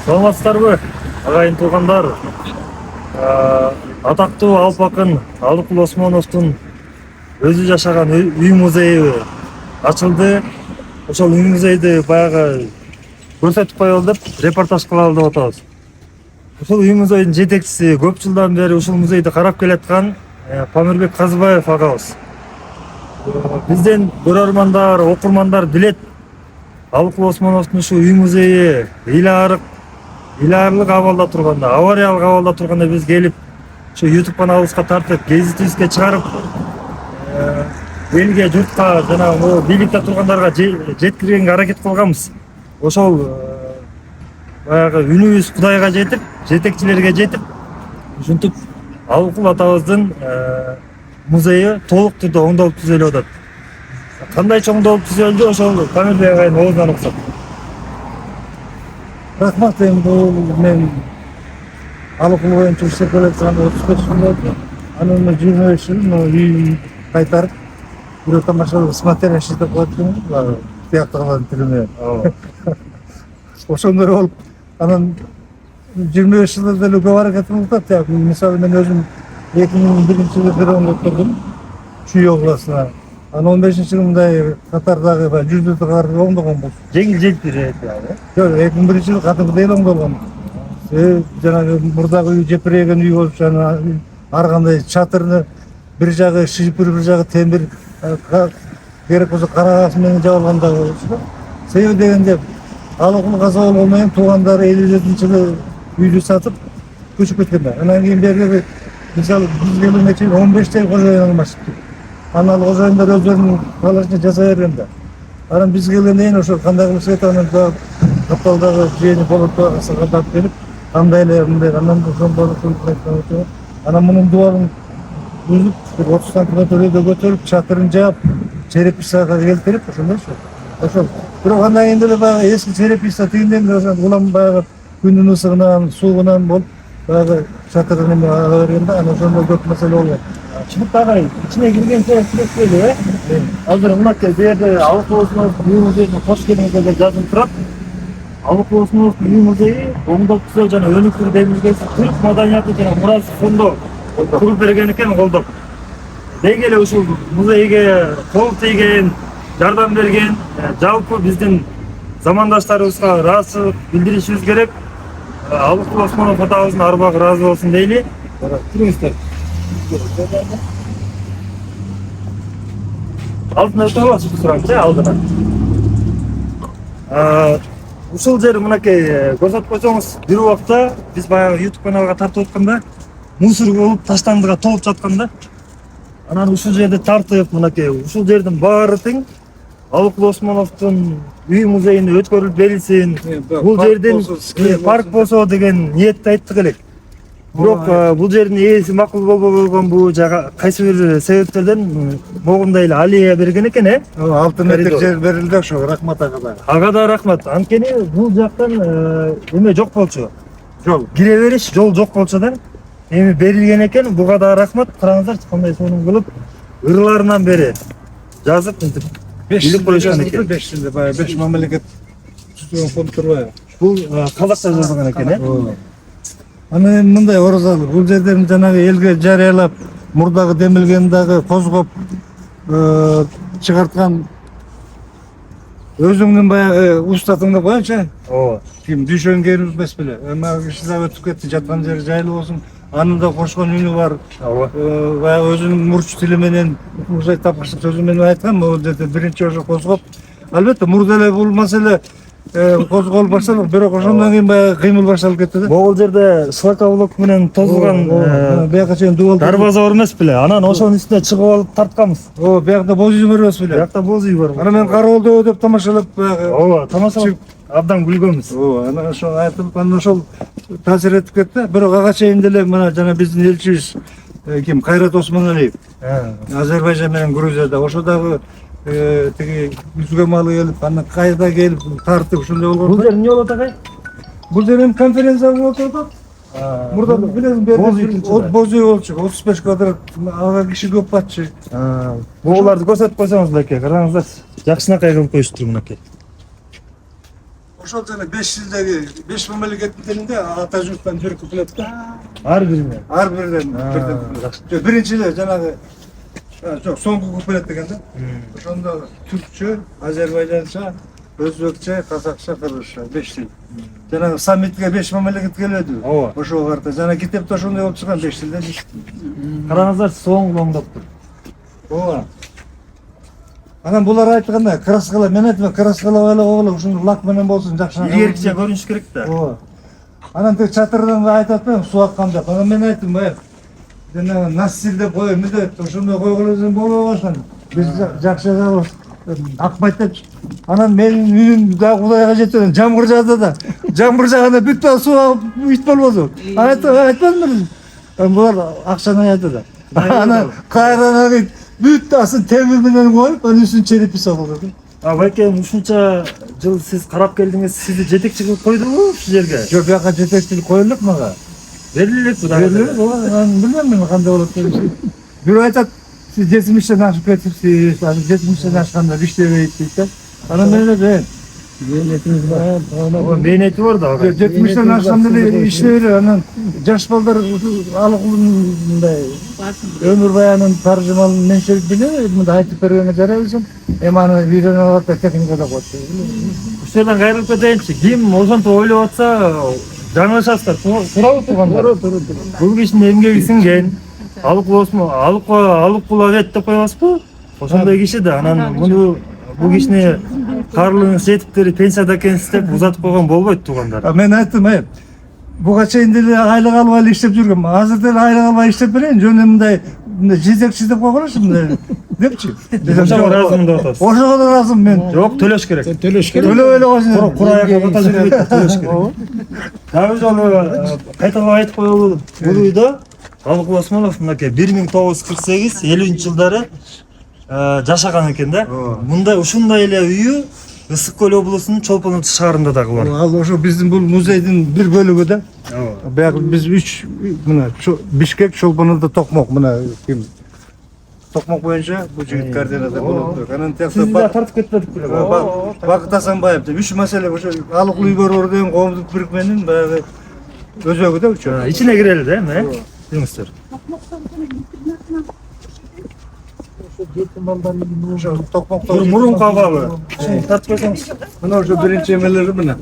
Саламатсыздарбы, агайын туугандар. Атактуу Алып акын Алыкул Осмоновдун өзү жашаган үй музейи ачылды. Ошол үй музейди баягы көрсөтүп коелу деп репортаж кылалы деп атабыз. Ушул үй музейдин жетекчиси, көп жылдан бери ушул музейди карап келаткан Памирбек Казыбаев агабыз. Бизден көрөрмандар, окурмандар билет. Алыкул Осмоновдун ушу үй музейи ыйлаарлык абалда турганда, авариялык абалда турганда биз келип, ушу YouTube каналыбызга тартып, гезитибизге чыгарып, элге, журтка жана могу бийликте тургандарга жеткиргенге аракет кылганбыз. Ошол баягы үнүбүз Кудайга жетип, жетекчилерге жетип, ушинтип Алыкул атабыздын музейи толук түрдө оңдолуп түзөлүп атат. Кандай чоңдолуп түзөлдү, ошол Памирбек агайдын оозунан уксак. Рахмат, мен Алыкул боюнча иштеп келаткан 35 жыл болду. Анын 25 жыл үйүн кайтарып, бирөө тамашалап смотря иштеп коюптун, тияктагылардын тили менен. Ошондой болуп, анан 25 жылда деле көп аракетим кылып, мисалы мен өзүм 2001-жылы бир оңдоттурдум, Чүй областына. Анан 15-жылы мындай катардагы жүздү кар оңдогонбуз. Жеңил-желпир этип, Жок, 2001-жылы катымда эле оңдолгон. Жанагы мурдагы үй жепиреген үй болуп, жана ар кандай чатырны бир жагы шипир, бир жагы темир, керек болсо кара газ менен жабылгандагы болчу. Себеби дегенде Алыкул Казыбаев менен туугандары 57-жылы үйдү сатып көчүп кеткенде. Анан кийин берге мисалы биз келгенге чейин 15 жыл кожоюн алмашыптыр. Анан кожоюндар өздөрүнүн талашын жасай бергенде. Анан биз келгенден кийин ошо кандай кылыш керек, анан капталдагы жээнин болотко сагатап келип, кандай эле мындай анан ошол болотун айтып, анан мунун дубалын бүзүп, 30 сантиметр өйдө көтөрүп, чатырын жаап, черепицага келтирип, ошондойчу. Ошол. Бирок андан кийин деле баягы эски черепица тигинден улам баягы күндүн ысыгынан, суугунан болуп, баягы чатырын эме ала бергенде, анан ошондой көп маселе болгон. Чыныктай ичине киргенче сүрөттөйлү, Азыр мынакей бу жерде Алыкул Осмоновдун үй музейине кош келиңиздер деп жазылып турат. Алыкул Осмоновдун үй музейи оңдоп түзөө жана өнүктүрүү демилгеси түрк маданияты жана мурасы фонду куруп берген экен, колдоп. Деги эле ушул музейге кол тийген, жардам берген жалпы биздин замандаштарыбызга ыраазычылык билдиришибиз керек. Алыкул Осмонов атабыздын арбагы ыраазы болсун дейли. Туруңуздар. Алдына өтө аласыз сураңыз, алдына. Ушул жер мынакей көрсөтүп койсоңуз, бир убакта биз баягы YouTube каналга тартып атканда мусор болуп таштандыга толуп жатканда, анан ушул жерди тартып, мынакей ушул жердин баары тең Алыкул Осмоновдун үй музейине өткөрүлүп берилсин. Бул жердин парк болсо деген ниетти айттык элек. Бирок бул жердин ээси макул болбой койгон, бул жага кайсы бир себептерден могундай эле алия берген экен, 6 метр жер берилди ошо, рахмат ага да. Ага да рахмат. Анткени бул жактан эме жок болчу. Жол. Кире бериш жол жок болчу да. Эми берилген экен, буга да рахмат. Караңыздарчы кандай сонун кылып ырларынан бери жазып мынтип билип коюшкан экен. 5 жылда баягы 5 мамлекет түзгөн фонд турбайбы? Бул казакча жазылган экен, Анан мындай оразалы, бул жерден жанагы элге жарыялап, мурдагы демилген дагы козгоп чыгарткан өзүңдүн баягы устатың деп коеюнчу. Ооба. Ким düşөн келип эмес беле. Эми киши да өтүп кетти, жаткан жери жайлуу болсун. Анын да кошкон үнү бар. Баягы өзүнүн мурч тили менен, ушай тапкырчылык сөзү менен айткан, бул жерде биринчи ошо козгоп. Албетте, мурда эле бул маселе козголуп башталып, бирок ошондон кийин баягы кыймыл башталып кетти да. Могул жерде шлакоблок менен тозулган бияка чейин дубал дарбаза бар эмес беле? Анан ошонун үстүнө чыгып алып тартканбыз. Биякта боз үй бар эмес беле? Биякта боз үй бар. Анан мен кароолдоо деп тамашалап баягы. Ооба, тамашалап абдан күлгөнбүз. Анан ошо айтылып, анан ошол таасир этип кетти. Бирок ага чейин деле мына жана биздин элчибиз ким Кайрат Осмоналиев, Азербайжан менен Грузияда, ошо дагы тиги үзгө малы келип, анан кайда келип тартып ушундай болгон. Бул жер эмне болот агай? Бул жер эми конференция болуп атат. Мурда билесиң, боз үй болчу, 35 квадрат, ага киши көп батчы. Бугуларды көрсөтүп койсоңуз беле, караңыздар. Жакшынакай кылып коюштур мынакей. Ошол жана 5 жылдагы 5 мамлекеттин тилинде ата журттан бир куплет да. Ар бирине. Ар бирден бирден. Биринчи эле жанагы жок, соңку куплет деген да. Ошондо түркчө, азербайжанча, өзбекче, казакча, кыргызча 5 тил. Жанагы саммитке 5 мамлекет келбеди. Ооба. Ошого карата жана китепте ошондой болуп чыккан 5 тилде. Караңыздар, соңдоп тур. Ооба. Анан булар айтканда краскала мен айтам, краскала эле боло, ушуну лак менен болсун жакшы. Илгеркиче көрүнүш керек да. Ооба. Анан тек чатырдан айтат да, суу аккан деп. Анан мен айттым, жана настил деп коем деп, ошондой койгонубуз боло баштады. Биз жакшы акпайт депчи. Анан менин үйүм да Кудайга жеткен, жамгыр жаады да. Жамгыр жааганда бүт суу бүт болбосу. Айтпадым мен. Булар акчаны айтты да. Анан кайрадан бүт асын темир менен коюп, анын үстүн черепи салып коду. Байкем, ушунча жыл сиз карап келдиңиз, сизди жетекчи кылып койдубу ушул жерге? Жок, бияка жетекчилик коюлуп мага. Берилет бу Берилет, анан билбейм мен кандай болот деп. Бирөө айтат, сиз 70-тен ашып кетипсиз, анан 70-тен ашканда иштебейт дейт да. Анан мен эле Мейнетиңиз бар. Мейнети бар да. 70-тен ашканда эле иштебейт, анан жаш балдар алыкулундай өмүр баянын таржымалын менчилик билет, мындай айтып бергенге жарайбызым. Эми аны үйрөнүп алат да техникада коет. Ушул жерден кайрылып кетейинчи. Ким ошентип ойлоп атса, жаңылышасыздар. Туурабы туугандар? Бул кишинин эмгеги сиңген. Алык булавет деп коебузбу? Ошондой киши да. Анан бул кишини карлыгыңыз жетиптир, пенсияда экенсиз деп узатып койгон болбойт туугандар. Мен айттым, буга чейин деле айлык албай эле иштеп жүргөм. Азыр деле айлык албай иштеп берейин, жөн мындай жетекчи деп койгончу мындай депчи. Ошого ыраазымын деп атасыз. Ошого да ыраазымын мен. Жок, төлөш керек. Төлөп эле койсун. Кураяка бата жүрбөйт, төлөш керек. Дагы жолу кайталап айтып коелу, бул үйдө Алык Осмонов мынакей 1948-50-жылдары жашаган экен да. Мындай ушундай эле үйү Ысык Көл облусунун Чолпон Аты шаарында дагы бар. Ал ошо биздин бул музейдин бир бөлүгү да. Баягы биз 3 мына Бишкек, Чолпон Аты, Токмок мына ким Токмок боюнча бул жигит координатор болуп. Анан Сизди да тартып кетпедик беле. Бакыт Асанбаев деп 3 маселе ошо алык үйгөр деген коомдук бирикменин баягы өзөгү да учу. Ичине кирели да эми, жүрүңүздөр. Ошо Токмокто Мурун кабабы. Тартып койсоңуз. мына ошо биринчи эмелери мына.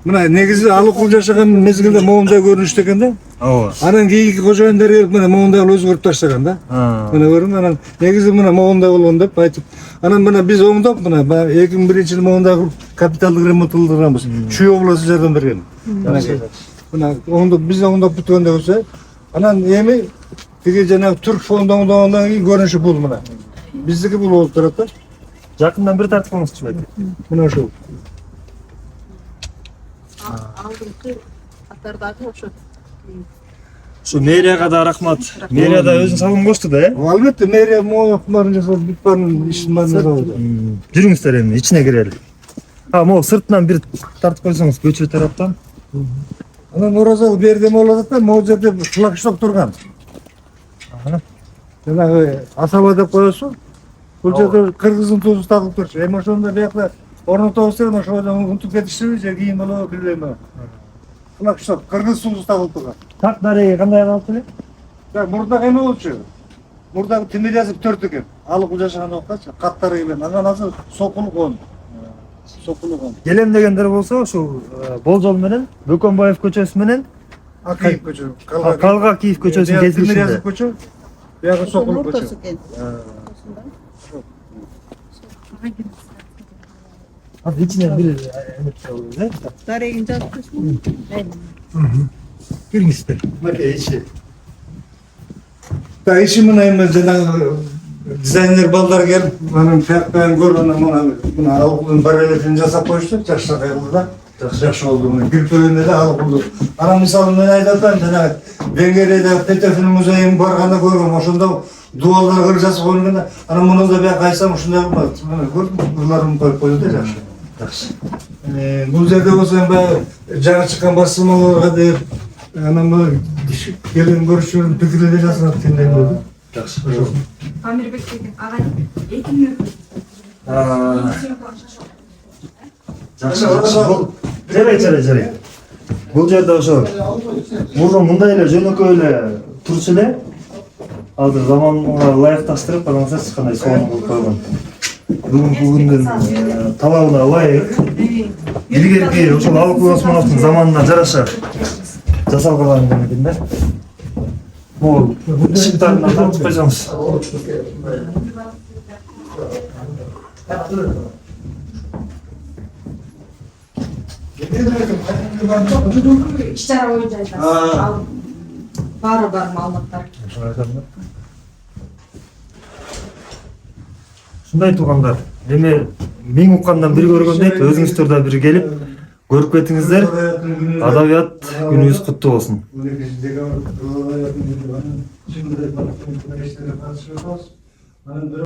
Мына негизи алыкул жашаган мезгилде моундай көрүнүштү экен да. Ооба. Анан кийинки кожоюндар келип мына моундай өзгөртүп таштаган да. Мына көрүң, анан негизи мына моундай болгон деп айтып. Анан мына биз оңдоп мына 2001-жылы моундай капиталдык ремонт кылдырганбыз. Чүй обласу жардам берген. Мына оңдоп биз оңдоп бүткөндөн көрсө, анан эми тиги жанагы түрк фонду оңдогондон кийин көрүнүшү бул мына. Биздики бул болуп турат да. Жакындан бир тартып коңузчу байке. Мына ошол. Алдыңкы катардагы ошо. Ушу мэрияга да рахмат. Мэрия да өзүнүн салымын кошту да, Албетте мэрия моюктарын жасап бүт баарын ишин баарын жасап. Жүрүңүздөр эми ичине кирели. Могу сыртынан бир тартып койсоңуз көчө тараптан. Анан оразал бердем болуп атат да, могу жерде флагшток турган. Жанагы асаба деп коесуң. Бул жерде кыргыздын тузу тагылып турчу. Эми ошондо биякта орнотобуз деген ошодон унутуп кетишиби же кийин болобу билбейм. Флагшток кыргыз тузу тагылып турган. Так дареги кандай калып эле? Мурдагы эме болчу. Мурдагы тимир жазып 4 экен. Алык жашаган убактачы каттары келген. Анан азыр сокулук он. Сокулук он. Келем дегендер болсо ушул Болжол менен Бөкөнбаев көчөсү менен Акиев көчө. Калга Киев көчөсүнүн Тимир кезилишинде. жазып көчө. Биягы сокулук көчө. Азыр ичине бир эме чыгабыз, Дарегин жазып койсуң. Киргизиптер. Мынакей ичи. Да иши мына эми жанагы дизайнер балдар келип, анын тияктан көрүп, анан мына алыкулдун барелефин жасап коюшту, жакшы кылды да. Жакшы болду мына Гүлкөлүндө да алыкулду. Анан мисалы мен айтып атам, жанагы Венгриядагы Петефин музейин барганда көргөм, ошондо дуалдар кыр жасап койгон да. Анан муну да бияка айтсам ушундай болот. Мына көрдүм, ырларын коюп койду да жакшы. Жакшы. Бул жерде болсо эми баягы жаңы чыккан басылмаларга деп анан мына келген көрүүчүлөрдүн пикири да жасалат тенден көрдүм. Жакшы. Амирбек деген ағай 2 минут. Жакшы, жакшы. Жарай. Бул жерде ошо мурун мындай эле жөнөкөй эле турчу эле. Азыр заманга ылайыкташтырып, караңыздарчы кандай сонун кылып койгон. Бүгүнкү күндүн талабына ылайык. Илгерки ошол Алыкул Осмоновдун заманына жараша жасалган экен да. Могул ышыктарынан тартып койсоңуз. İşler oyuncaydı. Var malumatlar. Ушундай туугандар, эми мен уккандан бир көргөндөй өзүңүздөр да бир келип көрүп кетиңиздер. Адабият күнүңүз куттуу болсун.